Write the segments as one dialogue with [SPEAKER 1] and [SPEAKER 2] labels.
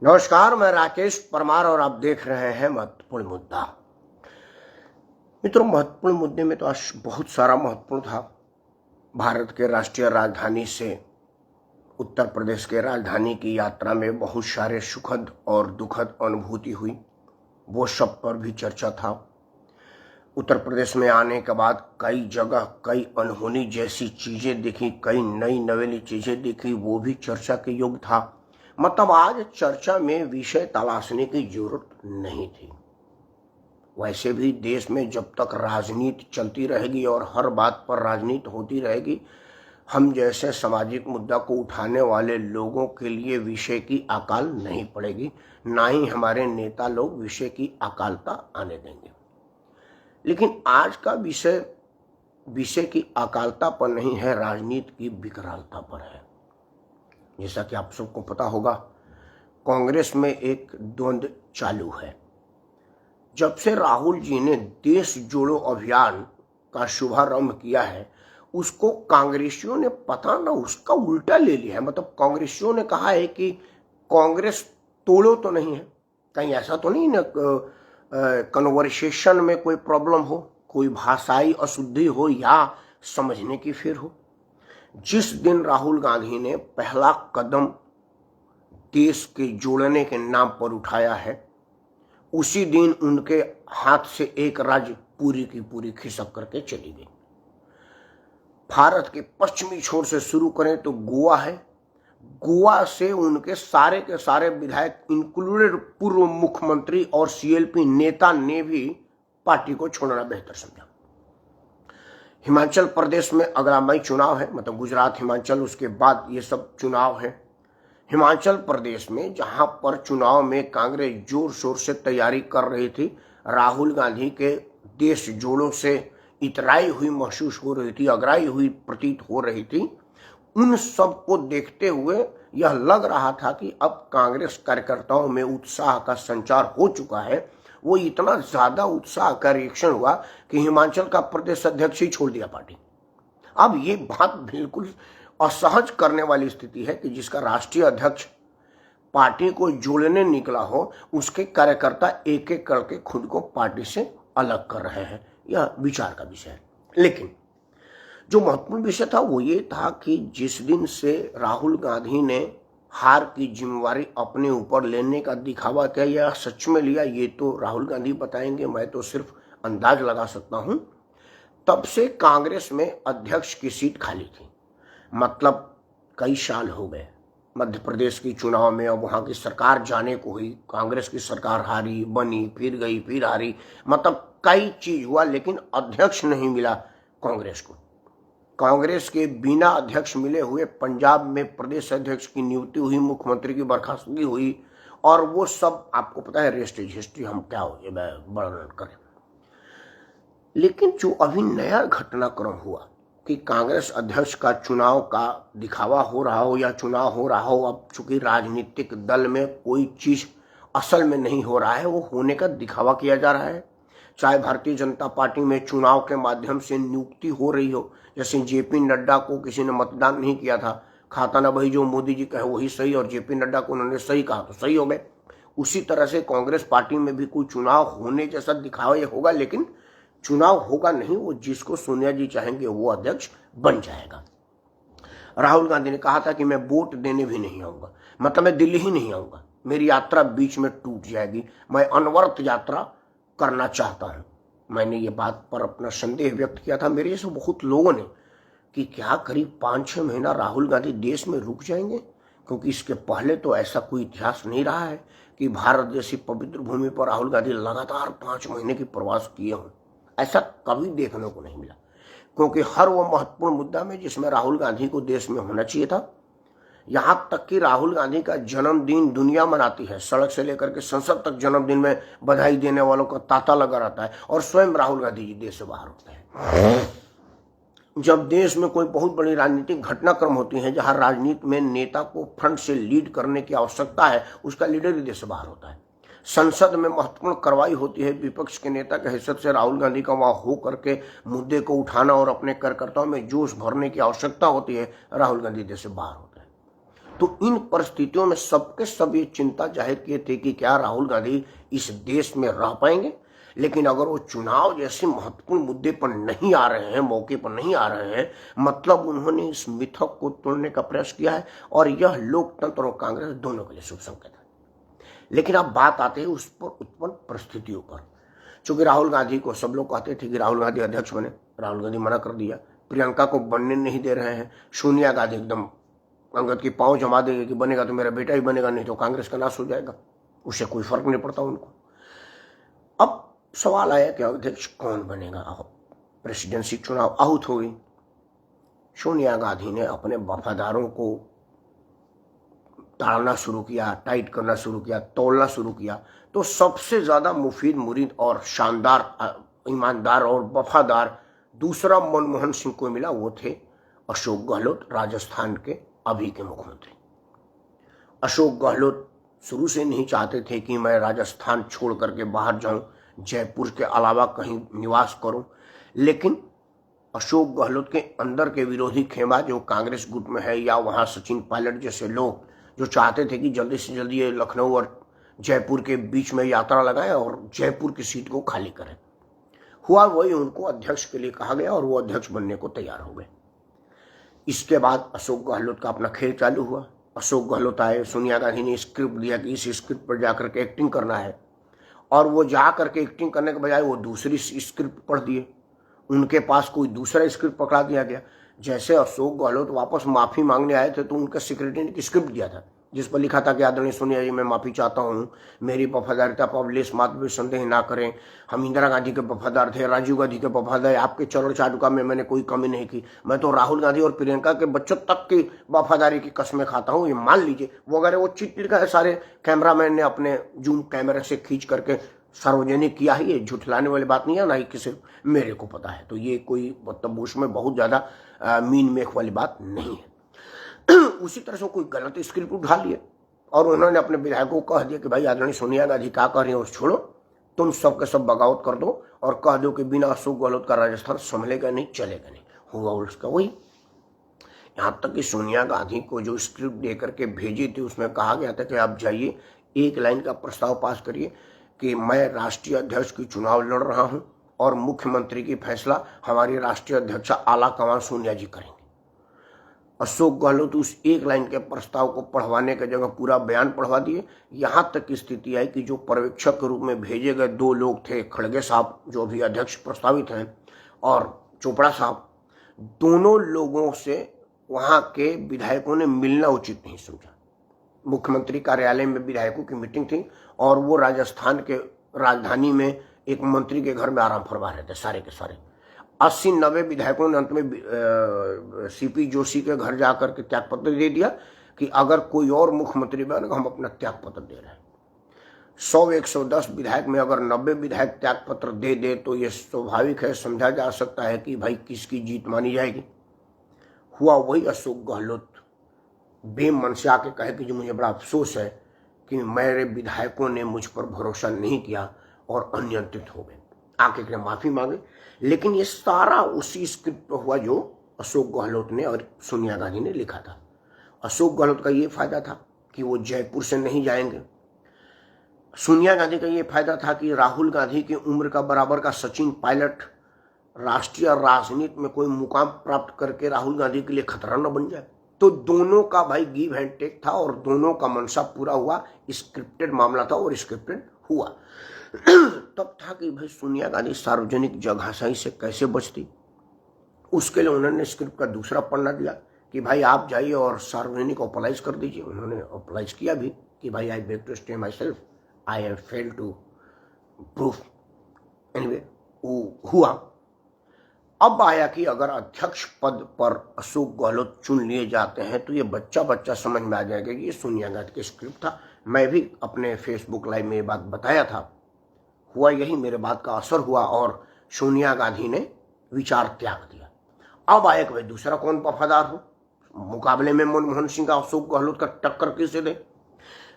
[SPEAKER 1] नमस्कार, मैं राकेश परमार और आप देख रहे हैं महत्वपूर्ण मुद्दा। मित्रों, महत्वपूर्ण मुद्दे में तो आज बहुत सारा महत्वपूर्ण था। भारत के राष्ट्रीय राजधानी से उत्तर प्रदेश के राजधानी की यात्रा में बहुत सारे सुखद और दुखद अनुभूति हुई, वो सब पर भी चर्चा था। उत्तर प्रदेश में आने के बाद कई जगह कई अनहोनी जैसी चीजें देखी, कई नई नवेली चीजें देखी, वो भी चर्चा के योग्य था। मतलब आज चर्चा में विषय तलाशने की जरूरत नहीं थी। वैसे भी देश में जब तक राजनीति चलती रहेगी और हर बात पर राजनीति होती रहेगी, हम जैसे सामाजिक मुद्दा को उठाने वाले लोगों के लिए विषय की अकाल नहीं पड़ेगी, ना ही हमारे नेता लोग विषय की अकालता आने देंगे। लेकिन आज का विषय की अकालता पर नहीं है, राजनीति की विकरालता पर है। जैसा कि आप सबको पता होगा, कांग्रेस में एक द्वंद्व चालू है। जब से राहुल जी ने देश जोड़ो अभियान का शुभारंभ किया है, उसको कांग्रेसियों ने पता ना उसका उल्टा ले लिया है। मतलब कांग्रेसियों ने कहा है कि कांग्रेस तोड़ो तो नहीं है, कहीं ऐसा तो नहीं ना कन्वर्सेशन में कोई प्रॉब्लम हो, कोई भाषाई अशुद्धि हो या समझने की फिर हो। जिस दिन राहुल गांधी ने पहला कदम देश के जोड़ने के नाम पर उठाया है, उसी दिन उनके हाथ से एक राज्य पूरी की पूरी खिसक करके चली गई। भारत के पश्चिमी छोर से शुरू करें तो गोवा है। गोवा से उनके सारे के सारे विधायक इंक्लूडेड पूर्व मुख्यमंत्री और सीएलपी नेता ने भी पार्टी को छोड़ना बेहतर समझा। हिमाचल प्रदेश में अगला मई चुनाव है, मतलब गुजरात हिमाचल, उसके बाद ये सब चुनाव है। हिमाचल प्रदेश में जहां पर चुनाव में कांग्रेस जोर शोर से तैयारी कर रही थी, राहुल गांधी के देश जोड़ों से इतराई हुई महसूस हो रही थी, अगराई हुई प्रतीत हो रही थी, उन सब को देखते हुए यह लग रहा था कि अब कांग्रेस कार्यकर्ताओं में उत्साह का संचार हो चुका है। वो इतना ज्यादा उत्साह का रिएक्शन हुआ कि हिमाचल का प्रदेश अध्यक्ष ही छोड़ दिया पार्टी। अब ये बात बिल्कुल असहज करने वाली स्थिति है कि जिसका राष्ट्रीय अध्यक्ष पार्टी को जोड़ने निकला हो, उसके कार्यकर्ता एक एक करके खुद को पार्टी से अलग कर रहे हैं। यह विचार का विषय है। लेकिन जो महत्वपूर्ण विषय था वो ये था कि जिस दिन से राहुल गांधी ने हार की जिम्मेवारी अपने ऊपर लेने का दिखावा किया या सच में लिया, ये तो राहुल गांधी बताएंगे, मैं तो सिर्फ अंदाज लगा सकता हूं। तब से कांग्रेस में अध्यक्ष की सीट खाली थी। मतलब कई साल हो गए। मध्य प्रदेश की चुनाव में अब वहां की सरकार जाने को हुई, कांग्रेस की सरकार हारी, बनी, फिर गई, फिर हारी, मतलब कई चीज हुआ, लेकिन अध्यक्ष नहीं मिला कांग्रेस को। कांग्रेस के बिना अध्यक्ष मिले हुए पंजाब में प्रदेश अध्यक्ष की नियुक्ति हुई, मुख्यमंत्री की बर्खास्तगी हुई, और वो सब आपको पता है, रेस्ट इज हिस्ट्री, हम क्या हो ये वर्णन करें। लेकिन जो अभी नया घटनाक्रम हुआ कि कांग्रेस अध्यक्ष का चुनाव का दिखावा हो रहा हो या चुनाव हो रहा हो, अब चूंकि राजनीतिक दल में कोई चीज असल में नहीं हो रहा है, वो होने का दिखावा किया जा रहा है। चाहे भारतीय जनता पार्टी में चुनाव के माध्यम से नियुक्ति हो रही हो, जैसे जेपी नड्डा को किसी ने मतदान नहीं किया था, खाता ना भाई जो मोदी जी कहे वही सही, और जेपी नड्डा को उन्होंने सही कहा तो सही हो गए। उसी तरह से कांग्रेस पार्टी में भी कोई चुनाव होने जैसा दिखावा ये होगा, लेकिन चुनाव होगा नहीं, वो जिसको सोनिया जी चाहेंगे वो अध्यक्ष बन जाएगा। राहुल गांधी ने कहा था कि मैं वोट देने भी नहीं आऊंगा, मतलब मैं दिल्ली ही नहीं आऊंगा, मेरी यात्रा बीच में टूट जाएगी, मैं अनवरत यात्रा करना चाहता हूं। मैंने ये बात पर अपना संदेह व्यक्त किया था मेरे जैसे बहुत लोगों ने कि क्या करीब 5-6 महीना राहुल गांधी देश में रुक जाएंगे, क्योंकि इसके पहले तो ऐसा कोई इतिहास नहीं रहा है कि भारत जैसी पवित्र भूमि पर राहुल गांधी लगातार 5 महीने की प्रवास किए हों। ऐसा कभी देखने को नहीं मिला, क्योंकि हर वो महत्वपूर्ण मुद्दा में जिसमें राहुल गांधी को देश में होना चाहिए था, यहां तक कि राहुल गांधी का जन्मदिन दुनिया मनाती है, सड़क से लेकर के संसद तक जन्मदिन में बधाई देने वालों का तांता लगा रहता है, और स्वयं राहुल गांधी जी देश से बाहर होते हैं। जब देश में कोई बहुत बड़ी राजनीतिक घटनाक्रम होती है, जहां राजनीति में नेता को फ्रंट से लीड करने की आवश्यकता है, उसका लीडर ही देश से बाहर होता है। संसद में महत्वपूर्ण कार्रवाई होती है, विपक्ष के नेता की हैसियत से राहुल गांधी का वहां हो करके मुद्दे को उठाना और अपने कार्यकर्ताओं में जोश भरने की आवश्यकता होती है, राहुल गांधी देश से बाहर होता है। तो इन परिस्थितियों में सबके सब ये चिंता जाहिर किए थे कि क्या राहुल गांधी इस देश में रह पाएंगे। लेकिन अगर वो चुनाव जैसे महत्वपूर्ण मुद्दे पर नहीं आ रहे हैं, मौके पर नहीं आ रहे हैं, मतलब उन्होंने इस मिथक को तोड़ने का प्रयास किया है और यह लोकतंत्र और कांग्रेस दोनों के लिए शुभ संकेत है। लेकिन अब बात आती है उस पर उत्पन्न परिस्थितियों पर। चूंकि राहुल गांधी को सब लोग कहते थे कि राहुल गांधी अध्यक्ष बने, राहुल गांधी मना कर दिया, प्रियंका को बनने नहीं दे रहे हैं, सोनिया गांधी एकदम अंगद की पांव जमा देंगे कि बनेगा तो मेरा बेटा ही बनेगा, नहीं तो कांग्रेस का नाश हो जाएगा, उससे कोई फर्क नहीं पड़ता उनको। अब सवाल आया कि अध्यक्ष कौन बनेगा। प्रेसिडेंसी चुनाव आहुत हो गई। सोनिया गांधी ने अपने वफादारों को ताड़ना शुरू किया, टाइट करना शुरू किया, तोड़ना शुरू किया। तो सबसे ज्यादा मुफीद, मुरीद और शानदार, ईमानदार और वफादार दूसरा मनमोहन सिंह को मिला, वो थे अशोक गहलोत, राजस्थान के अभी के मुख्यमंत्री। अशोक गहलोत शुरू से नहीं चाहते थे कि मैं राजस्थान छोड़ करके बाहर जाऊं, जयपुर के अलावा कहीं निवास करूं, लेकिन अशोक गहलोत के अंदर के विरोधी खेमा जो कांग्रेस गुट में है, या वहां सचिन पायलट जैसे लोग जो चाहते थे कि जल्दी से जल्दी ये लखनऊ और जयपुर के बीच में यात्रा लगाएं और जयपुर की सीट को खाली करें, हुआ वही, उनको अध्यक्ष के लिए कहा गया और वो अध्यक्ष बनने को तैयार हो गए। इसके बाद अशोक गहलोत का अपना खेल चालू हुआ। अशोक गहलोत आए, सोनिया गांधी ने स्क्रिप्ट दिया कि इस स्क्रिप्ट पर जाकर के एक्टिंग करना है, और वो जा करके एक्टिंग करने के बजाय वो दूसरी स्क्रिप्ट पढ़ दिए, उनके पास कोई दूसरा स्क्रिप्ट पकड़ा दिया गया। जैसे अशोक गहलोत वापस माफी मांगने आए थे तो उनके सेक्रेटरी ने स्क्रिप्ट दिया था जिस पर लिखा था कि आदरणीय सोनिया जी, मैं माफी चाहता हूँ, मेरी वफादारिता पर अब लेस मात्र भी संदेह ना करें, हम इंदिरा गांधी के वफादार थे, राजीव गांधी के वफादार, आपके चरण चाटुका में मैंने कोई कमी नहीं की, मैं तो राहुल गांधी और प्रियंका के बच्चों तक की वफादारी की कस्में खाता हूँ, ये मान लीजिए। वो अगर वो चिट्ठी लिखा है, सारे कैमरामैन ने अपने जूम कैमरे से खींच करके सार्वजनिक किया है, ये झुठलाने वाली बात नहीं है, ना ही किसी मेरे को पता है, तो ये कोई मतलब उसमें बहुत ज्यादा मीन मेख वाली बात नहीं है। उसी तरह से कोई गलत स्क्रिप्ट उठा लिए और उन्होंने अपने विधायकों को कह दिया कि भाई आदरणीय सोनिया गांधी क्या कर रही है उस छोड़ो, तुम सब के सब बगावत कर दो और कह दो कि बिना अशोक गहलोत का राजस्थान संभलेगा नहीं, चलेगा नहीं। हुआ उसका वही। यहाँ तक कि सोनिया गांधी को जो स्क्रिप्ट दे करके भेजी थी उसमें कहा गया था कि आप जाइए, एक लाइन का प्रस्ताव पास करिए कि मैं राष्ट्रीय अध्यक्ष की चुनाव लड़ रहा हूं और मुख्यमंत्री की फैसला हमारी राष्ट्रीय अध्यक्षा आला कमान सोनिया जी करेंगे। अशोक गहलोत उस एक लाइन के प्रस्ताव को पढ़वाने की जगह पूरा बयान पढ़वा दिए। यहां तक की स्थिति आई कि जो पर्यवेक्षक के रूप में भेजे गए दो लोग थे, खड़गे साहब जो अभी अध्यक्ष प्रस्तावित हैं और चोपड़ा साहब, दोनों लोगों से वहां के विधायकों ने मिलना उचित नहीं समझा। मुख्यमंत्री कार्यालय में विधायकों की मीटिंग थी और वो राजस्थान के राजधानी में एक मंत्री के घर में आराम फरमा रहे थे, सारे के सारे 80-90 विधायकों ने अंत में सीपी जोशी के घर जाकर के त्यागपत्र दे दिया कि अगर कोई और मुख्यमंत्री बनेगा हम अपना त्यागपत्र दे रहे हैं। 100-110 विधायक में अगर 90 विधायक त्यागपत्र दे दे तो ये स्वाभाविक है, समझा जा सकता है कि भाई किसकी जीत मानी जाएगी। हुआ वही, अशोक गहलोत बेमन से आके कहे कि जो मुझे बड़ा अफसोस है कि मेरे विधायकों ने मुझ पर भरोसा नहीं किया और अनियंत्रित हो गए, आके के माफी मांगे। लेकिन ये सारा उसी स्क्रिप्ट पर हुआ जो अशोक गहलोत ने और सोनिया गांधी ने लिखा था। अशोक गहलोत का ये फायदा था कि वो जयपुर से नहीं जाएंगे। सोनिया गांधी का ये फायदा था कि राहुल गांधी की उम्र का बराबर का सचिन पायलट राष्ट्रीय राजनीति में कोई मुकाम प्राप्त करके राहुल गांधी के लिए खतरा न बन जाए। तो दोनों का भाई गिव एंड टेक था और दोनों का मनसा पूरा हुआ। स्क्रिप्टेड मामला था और स्क्रिप्टेड हुआ। तब था कि भाई सोनिया गांधी सार्वजनिक जगहसाई से कैसे बचती, उसके लिए उन्होंने स्क्रिप्ट का दूसरा पन्ना दिया कि भाई आप जाइए और सार्वजनिक ऑपलाइज कर दीजिए। उन्होंने ऑपलाइज किया भी कि भाई I beg to stay myself, I have failed to proof. Anyway हुआ। अब आया कि अगर अध्यक्ष पद पर अशोक गहलोत चुन लिए जाते हैं तो ये बच्चा बच्चा समझ में आ जाएगा कि ये सोनिया गांधी की स्क्रिप्ट था। मैं भी अपने फेसबुक लाइव में ये बात बताया था। हुआ यही, मेरे बात का असर हुआ और सोनिया गांधी ने विचार त्याग दिया। अब आया कि भाई दूसरा कौन वफादार हो, मुकाबले में मनमोहन सिंह का अशोक गहलोत का टक्कर किसे दे।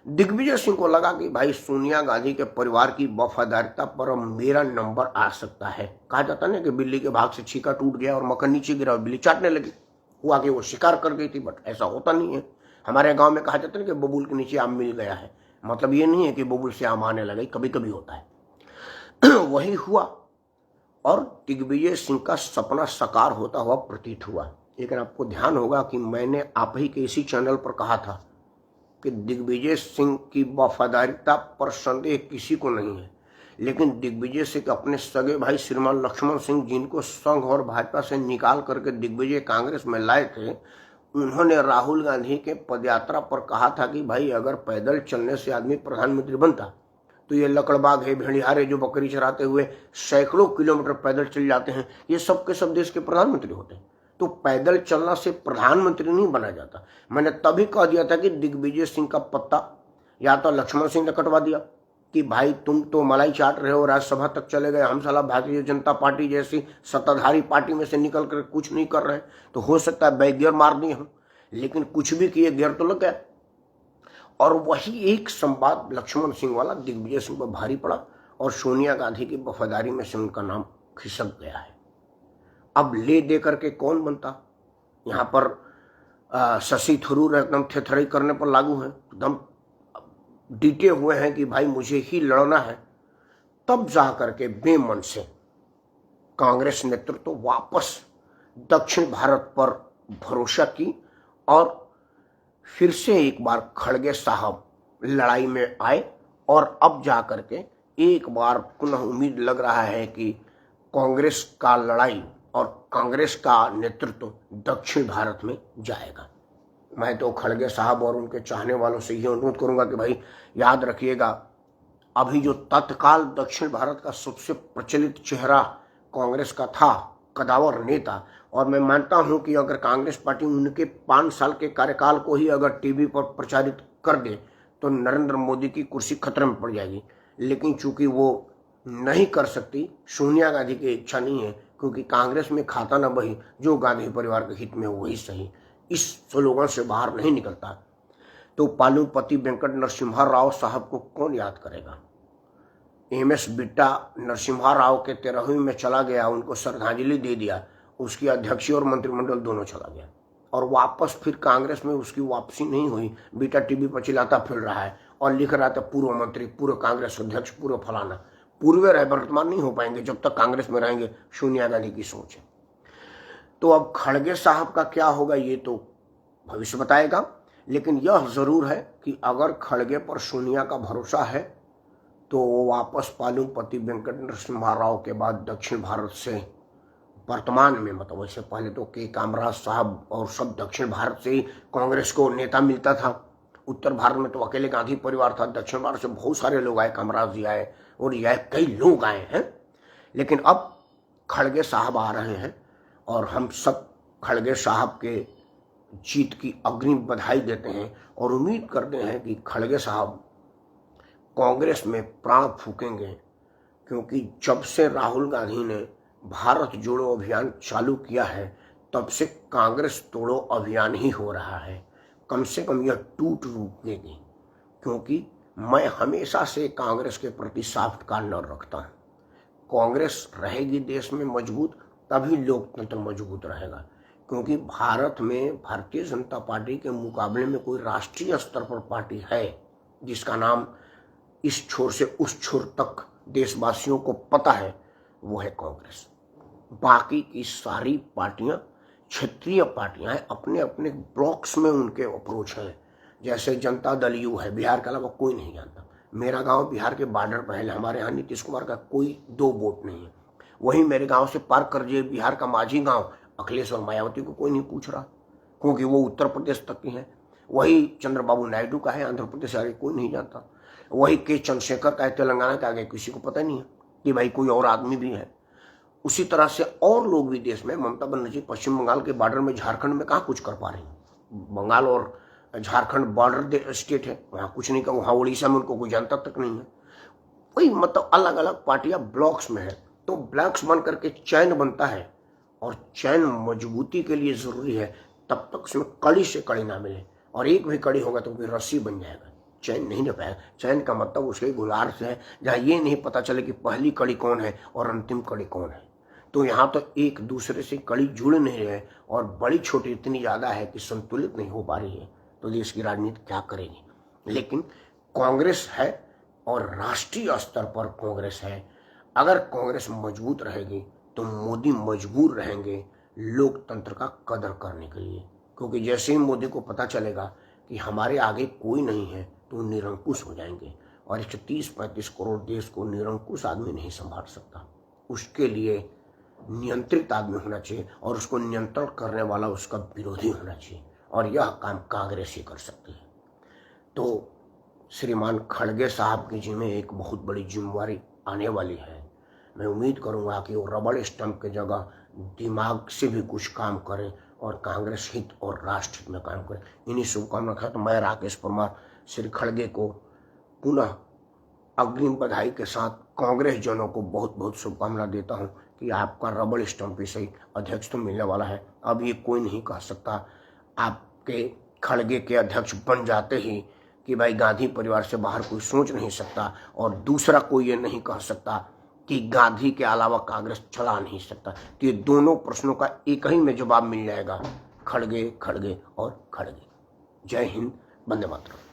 [SPEAKER 1] दिग्विजय सिंह को लगा कि भाई सोनिया गांधी के परिवार की वफादारिता पर मेरा नंबर आ सकता है। कहा जाता ना कि बिल्ली के भाग से छीका टूट गया और मक्खन नीचे गिरा और बिल्ली चाटने लगी। हुआ कि वो शिकार कर गई थी, बट ऐसा होता नहीं है। हमारे गांव में कहा जाता है कि बबूल के नीचे आम मिल गया है, मतलब ये नहीं है कि बबूल से आम आने लगे, कभी कभी होता है। वही हुआ और दिग्विजय सिंह का सपना साकार होता हुआ प्रतीत हुआ। लेकिन आपको ध्यान होगा कि मैंने आप ही के इसी चैनल पर कहा था कि दिग्विजय सिंह की वफादारिता पर संदेह किसी को नहीं है, लेकिन दिग्विजय सिंह अपने सगे भाई श्रीमान लक्ष्मण सिंह, जिनको संघ और भाजपा से निकाल करके दिग्विजय कांग्रेस में लाए थे, उन्होंने राहुल गांधी के पदयात्रा पर कहा था कि भाई अगर पैदल चलने से आदमी प्रधानमंत्री बनता तो ये लकड़बाग है, भेड़िहारे जो बकरी चराते हुए सैकड़ों किलोमीटर पैदल चल जाते हैं, ये सब के सब देश के प्रधानमंत्री होते हैं। तो पैदल चलना से प्रधानमंत्री नहीं बना जाता। मैंने तभी कह दिया था कि दिग्विजय सिंह का पत्ता या तो लक्ष्मण सिंह ने कटवा दिया कि भाई तुम तो मलाई चाट रहे हो, राज्यसभा तक चले गए, हम साला भारतीय जनता पार्टी जैसी सत्ताधारी पार्टी में से निकल कर कुछ नहीं कर रहे, तो हो सकता है बैग गियर मार दिए हम, लेकिन कुछ भी किए, गियर तो लग गया। और वही एक संवाद लक्ष्मण सिंह वाला दिग्विजय सिंह पर भारी पड़ा और सोनिया गांधी की वफादारी में से उनका नाम खिसक गया है। अब ले दे करके कौन बनता, यहाँ पर शशि थरूर एकदम थेथराई करने पर लागू है, एकदम डीटे हुए हैं कि भाई मुझे ही लड़ना है। तब जा करके बेमन से कांग्रेस नेतृत्व तो वापस दक्षिण भारत पर भरोसा की और फिर से एक बार खड़गे साहब लड़ाई में आए और अब जा करके एक बार पुनः उम्मीद लग रहा है कि कांग्रेस का लड़ाई और कांग्रेस का नेतृत्व दक्षिण भारत में जाएगा। मैं तो खड़गे साहब और उनके चाहने वालों से ये अनुरोध करूंगा कि भाई याद रखिएगा, अभी जो तत्काल दक्षिण भारत का सबसे प्रचलित चेहरा कांग्रेस का था, कदावर नेता, और मैं मानता हूं कि अगर कांग्रेस पार्टी उनके 5 साल के कार्यकाल को ही अगर टीवी पर प्रचारित कर दे तो नरेंद्र मोदी की कुर्सी खतरे में पड़ जाएगी। लेकिन चूंकि वो नहीं कर सकती, सोनिया गांधी की इच्छा नहीं है, क्योंकि कांग्रेस में खाता ना वही जो गांधी परिवार के हित में हो वही सही, इस स्लोगन से बाहर नहीं निकलता। तो पालूपति वेंकट नरसिम्हा राव साहब को कौन याद करेगा। एमएस बिट्टा नरसिम्हा राव के 13वीं में चला गया, उनको श्रद्धांजलि दे दिया, उसकी अध्यक्षीय और मंत्रिमंडल दोनों चला गया और वापस फिर कांग्रेस में उसकी वापसी नहीं हुई। बिट्टा टीवी पर चिल्लाता फिर रहा है और लिख रहा था पूर्व मंत्री, पूर्व कांग्रेस अध्यक्ष, पूर्व फलाना। पूर्व रहे वर्तमान नहीं हो पाएंगे जब तक कांग्रेस में रहेंगे, सोनिया गांधी की सोच है। तो अब खड़गे साहब का क्या होगा ये तो भविष्य बताएगा, लेकिन यह जरूर है कि अगर खड़गे पर सोनिया का भरोसा है तो वो वापस पालूपति वेंकट नरसिम्हा राव के बाद दक्षिण भारत से वर्तमान में, मतलब वैसे पहले तो के कामराज साहब और सब दक्षिण भारत से ही कांग्रेस को नेता मिलता था। उत्तर भारत में तो अकेले गांधी परिवार था, दक्षिण भारत से बहुत सारे लोग आए, कामराज जी आए और ये आए, कई लोग आए हैं। लेकिन अब खड़गे साहब आ रहे हैं और हम सब खड़गे साहब के जीत की अग्रिम बधाई देते हैं और उम्मीद करते हैं कि खड़गे साहब कांग्रेस में प्राण फूकेंगे, क्योंकि जब से राहुल गांधी ने भारत जोड़ो अभियान चालू किया है तब से कांग्रेस तोड़ो अभियान ही हो रहा है। कम से कम यह टूट रूप देगी, क्योंकि मैं हमेशा से कांग्रेस के प्रति सॉफ्ट कॉर्नर रखता हूँ। कांग्रेस रहेगी देश में मजबूत तभी लोकतंत्र मजबूत रहेगा, क्योंकि भारत में भारतीय जनता पार्टी के मुकाबले में कोई राष्ट्रीय स्तर पर पार्टी है जिसका नाम इस छोर से उस छोर तक देशवासियों को पता है, वो है कांग्रेस। बाकी की सारी पार्टियां क्षेत्रीय पार्टियां हैं, अपने अपने ब्लॉक्स में उनके अप्रोच हैं। जैसे जनता दल यू है, बिहार के अलावा कोई नहीं जानता। मेरा गांव बिहार के बॉर्डर पर है, हमारे यहाँ नीतीश कुमार का कोई 2 वोट नहीं है। वहीं मेरे गांव से पार कर जाइए बिहार का माझी गांव, अखिलेश और मायावती को कोई नहीं पूछ रहा, क्योंकि वो उत्तर प्रदेश तक की है। वही चंद्रबाबू नायडू का है, आंध्र प्रदेश आगे कोई नहीं जानता। वही के चंद्रशेखर का है, तेलंगाना के आगे किसी को पता नहीं है कि भाई कोई और आदमी भी है। उसी तरह से और लोग भी देश में, ममता बनर्जी पश्चिम बंगाल के बॉर्डर में झारखंड में कहाँ कुछ कर पा रही है। बंगाल और झारखंड बॉर्डर स्टेट है, वहाँ कुछ नहीं कर, वहाँ उड़ीसा में उनको कोई जानता तक नहीं है। वही मतलब अलग अलग पार्टियां ब्लॉक्स में है, तो ब्लॉक्स बन करके चैन बनता है और चैन मजबूती के लिए जरूरी है। तब तक उसमें कड़ी से कड़ी ना मिले, और एक भी कड़ी होगा तो फिर रस्सी बन जाएगा, चैन नहीं रह पाएगा। चैन का मतलब उसके गुलार से है जहाँ ये नहीं पता चले कि पहली कड़ी कौन है और अंतिम कड़ी कौन है। तो यहाँ तो एक दूसरे से कड़ी जुड़ नहीं रहे और बड़ी छोटी इतनी ज़्यादा है कि संतुलित नहीं हो पा रही है। तो देश की राजनीति क्या करेगी। लेकिन कांग्रेस है और राष्ट्रीय स्तर पर कांग्रेस है। अगर कांग्रेस मजबूत रहेगी तो मोदी मजबूर रहेंगे लोकतंत्र का कदर करने के लिए, क्योंकि जैसे ही मोदी को पता चलेगा कि हमारे आगे कोई नहीं है तो वो निरंकुश हो जाएंगे। और 130-135 करोड़ देश को निरंकुश आदमी नहीं संभाल सकता। उसके लिए नियंत्रित आदमी होना चाहिए और उसको नियंत्रण करने वाला उसका विरोधी होना चाहिए, और यह काम कांग्रेस ही कर सकती है। तो श्रीमान खड़गे साहब की जिम्मे एक बहुत बड़ी जिम्मेवारी आने वाली है। मैं उम्मीद करूंगा कि वो रबड़ स्टंप की जगह दिमाग से भी कुछ काम करें और कांग्रेस हित और राष्ट्र हित में काम करें। इन्हीं शुभकामना के साथ मैं राकेश परमार श्री खड़गे को पुनः अग्रिम बधाई के साथ कांग्रेस जनों को बहुत बहुत शुभकामना देता हूं कि आपका रबड़ स्टंप ही सही अध्यक्ष तो मिलने वाला है। अब ये कोई नहीं कह सकता आपके खड़गे के अध्यक्ष बन जाते ही कि भाई गांधी परिवार से बाहर कोई सोच नहीं सकता, और दूसरा कोई ये नहीं कह सकता कि गांधी के अलावा कांग्रेस चला नहीं सकता। तो ये दोनों प्रश्नों का एक ही में जवाब मिल जाएगा, खड़गे खड़गे और खड़गे। जय हिंद, वंदे मातरम।